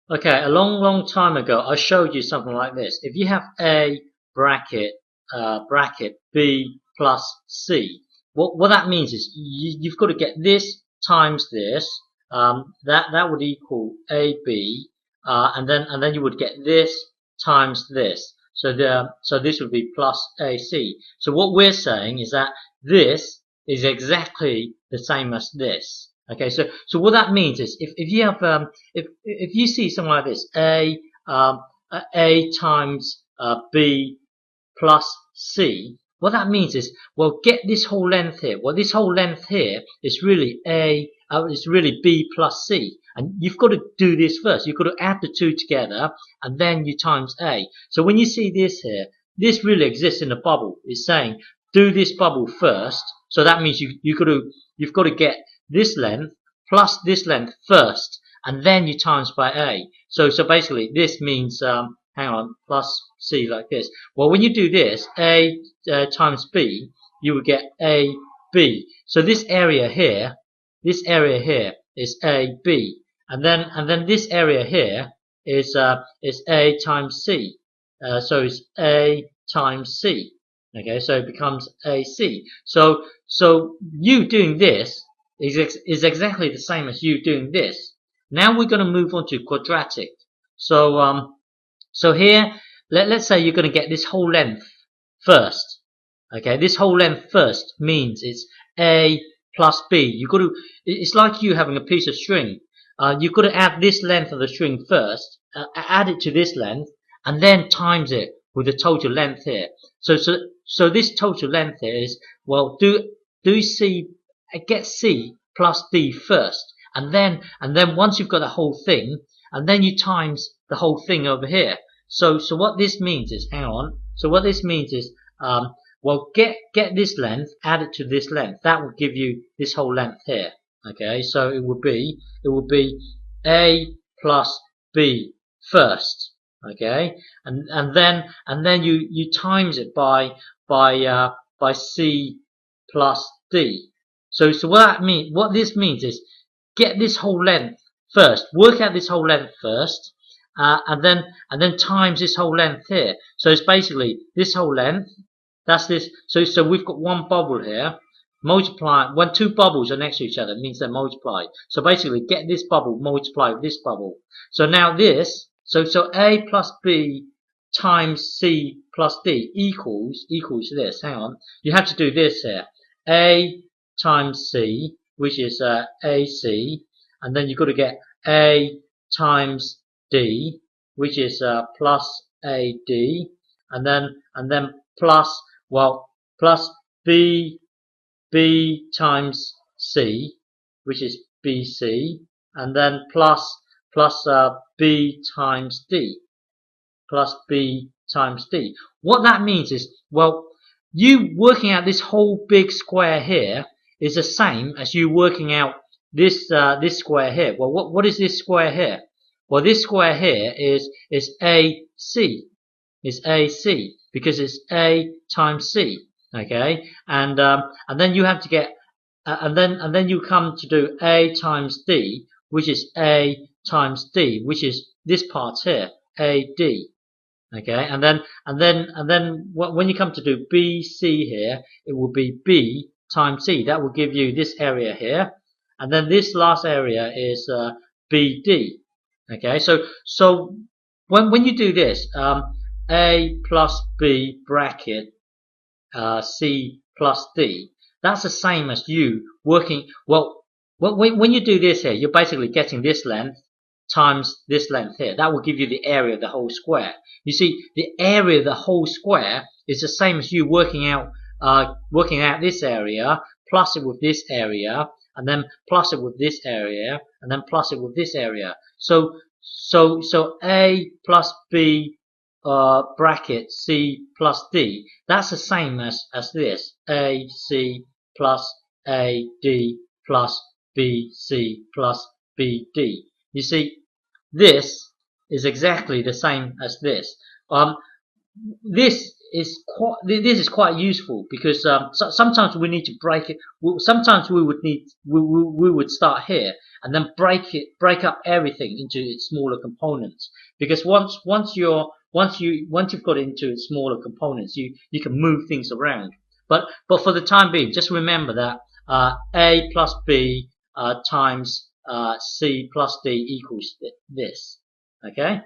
Okay, a long time ago, I showed you something like this. If you have A bracket B plus C, what that means is you've got to get this times this. That would equal AB, and then you would get this times this. So this would be plus AC. So what we're saying is that this is exactly the same as this. Okay, so what that means is if you have if you see something like this, A times B plus C, what that means is, well, get this whole length here. Well, this whole length here is really is really B plus C, and you've got to do this first. You've got to add the two together, and then you times A. So when you see this here, this really exists in a bubble. It's saying do this bubble first. So that means you've got to get this length plus this length first, and then you times by A. So basically this means hang on, plus C like this. Well, when you do this, A times B, you will get AB. So this area here is AB, and then this area here is A times C. So it's A times C. Okay, so it becomes AC. So you doing this is exactly the same as you doing this. Now we're going to move on to quadratic. So here, let's say you're going to get this whole length first. Okay, this whole length first means it's A plus B. It's like you having a piece of string. You've got to add this length of the string first, add it to this length, and then times it with the total length here. So this total length here is, well, do C, get C plus D first, and then once you've got the whole thing, and then you times the whole thing over here. So what this means is, hang on. So what this means is, well, get this length, add it to this length. That will give you this whole length here. Okay, so it would be A plus B first. Okay, and then you times it by C plus D. So what this means is, get this whole length first. Work out this whole length first, and then times this whole length here. So it's basically this whole length. That's this. So we've got one bubble here. Multiply when two bubbles are next to each other, it means they're multiplied. So basically, get this bubble multiplied with this bubble. So now this. So A plus B times C plus D equals this. Hang on. You have to do this here. A times C, which is AC, and then you've got to get A times D, which is plus AD, and then plus, well, plus B times C, which is BC, and then plus B times D, plus B times D. What that means is, well, you working out this whole big square here is the same as you working out this square here. Well, what is this square here? Well, this square here is AC. Is AC because it's A times C. Okay, and then you have to get and then you come to do A times D, which is A times D, which is this part here, AD. Okay, and then when you come to do BC here, it will be B times C. That will give you this area here, and then this last area is BD. Okay, so when you do this, A plus B bracket C plus D, that's the same as you working. Well, when you do this here, you're basically getting this length times this length here. That will give you the area of the whole square. You see, the area of the whole square is the same as you working out this area, plus it with this area, and then plus it with this area, and then plus it with this area. So A plus B bracket C plus D. That's the same as this. A C plus A D plus B C plus B D. You see, this is exactly the same as this. this is quite useful because sometimes we need to break it. Sometimes we would start here and then break up everything into its smaller components. Because once you've got it into its smaller components, you can move things around. But for the time being, just remember that a plus b times c plus d equals this. Okay.